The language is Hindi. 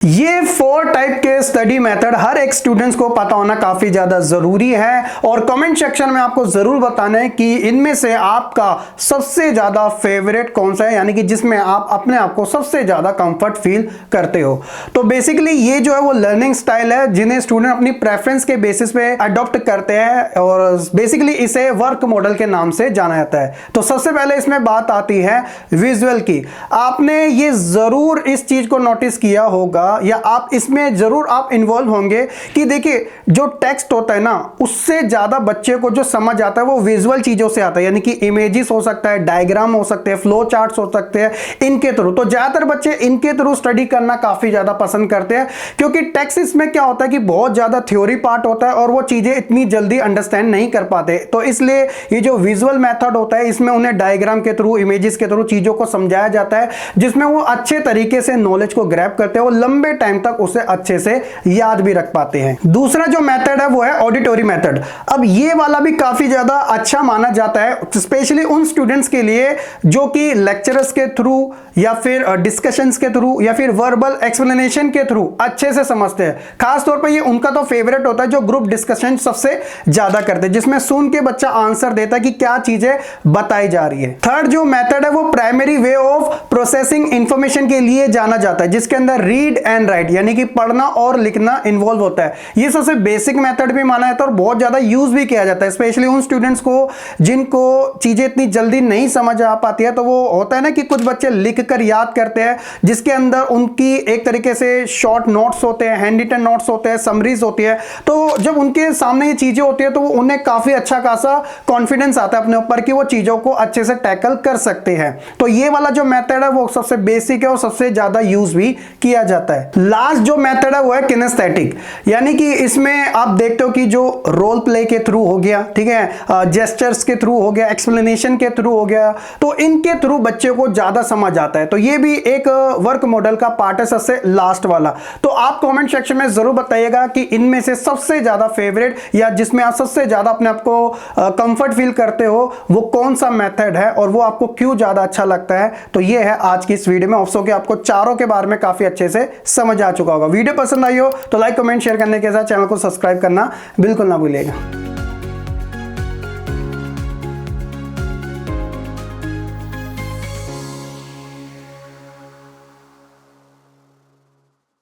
ये 4 टाइप के स्टडी मेथड हर एक स्टूडेंट्स को पता होना काफी ज्यादा जरूरी है और कमेंट सेक्शन में आपको जरूर बताना है कि इनमें से आपका सबसे ज्यादा फेवरेट कौन सा है, यानी कि जिसमें आप अपने आप को सबसे ज्यादा कंफर्ट फील करते हो। तो बेसिकली ये जो है वो लर्निंग स्टाइल है जिन्हें स्टूडेंट अपनी प्रेफरेंस के बेसिस पे अडॉप्ट करते हैं और बेसिकली इसे वर्क मॉडल के नाम से जाना जाता है। तो सबसे पहले इसमें बात आती है विजुअल की। आपने ये जरूर इस चीज को नोटिस किया होगा या आप इसमें जरूर आप इन्वॉल्व होंगे कि देखिए जो टेक्स्ट होता है ना उससे ज्यादा बच्चे को जो समझ आता है वो विजुअल चीजों से आता है, यानी कि इमेजेस हो सकता है, डायग्राम हो सकते हैं, फ्लो चार्ट्स हो सकते हैं, इनके थ्रू। तो ज्यादातर बच्चे इनके थ्रू स्टडी करना काफी ज्यादा पसंद करते हैं क्योंकि टेक्स्ट इसमें क्या होता है कि बहुत ज्यादा थ्योरी पार्ट होता है और वो चीजें इतनी जल्दी अंडरस्टैंड नहीं कर पाते। तो इसलिए ये जो विजुअल मेथड होता है इसमें उन्हें डायग्राम के थ्रू, इमेजेस के थ्रू चीजों को समझाया जाता है जिसमें वो अच्छे तरीके से नॉलेज को ग्रैब करते हैं और लंबे टाइम तक उसे अच्छे से याद भी रख पाते हैं। दूसरा जो मेथड है वो है ऑडिटरी मेथड। अब ये वाला भी काफी ज्यादा अच्छा माना जाता है, स्पेशली उन स्टूडेंट्स के लिए जो कि लेक्चरर्स के थ्रू या फिर डिस्कशंस के थ्रू या फिर वर्बल एक्सप्लेनेशन के थ्रू अच्छे से समझते हैं। खास तौर पर ये उनका तो फेवरेट होता है जो ग्रुप डिस्कशन सबसे ज्यादा करते हैं, जिसमें सुन के बच्चा आंसर देता है कि क्या चीजें बताई जा रही है। थर्ड जो मेथड है वो primary way of processing information के लिए जाना जाता है, जिसके अंदर रीड एंड राइट यानी कि पढ़ना और लिखना इन्वॉल्व होता है। ये सबसे बेसिक मेथड भी माना जाता है और बहुत ज्यादा यूज भी किया जाता है, स्पेशली उन स्टूडेंट्स को जिनको चीजें इतनी जल्दी नहीं समझ आ पाती है। तो वो होता है ना कि कुछ बच्चे लिख कर याद करते हैं जिसके अंदर उनकी एक तरीके से शॉर्ट नोट्स होते हैं, हैंड रिटन नोट्स होते हैं, समरीज होती है। तो जब उनके सामने ये चीजें होती है तो उन्हें काफी अच्छा खासा कॉन्फिडेंस आता है अपने ऊपर कि वो चीजों को अच्छे से टैकल कर सकते हैं। तो ये वाला जो मेथड है वो सबसे बेसिक है और सबसे ज्यादा यूज भी किया जाता है। लास्ट जो मेथड है वो है किनेस्थेटिक, यानी कि इसमें आप देखते हो कि जो रोल प्ले के थ्रू हो गया, ठीक है, जेस्चर्स के थ्रू हो गया, एक्सप्लेनेशन के थ्रू हो गया, तो इनके थ्रू बच्चे को ज्यादा समझ आता है। तो ये भी एक वर्क मॉडल का पार्ट है, सबसे लास्ट वाला। तो आप कमेंट सेक्शन में जरूर बताइएगा कि इनमें से सबसे ज्यादा फेवरेट या जिसमें आप सबसे ज्यादा अपने आप को कंफर्ट फील करते हो वो कौन सा मेथड है और वो आपको क्यों ज्यादा अच्छा लगता है। तो ये है आज की इस वीडियो में। अफसोस कि आपको चारों के बारे में काफी अच्छे से समझ आ चुका होगा। वीडियो पसंद आई हो तो लाइक, कमेंट, शेयर करने के साथ चैनल को सब्सक्राइब करना बिल्कुल ना भूलिएगा।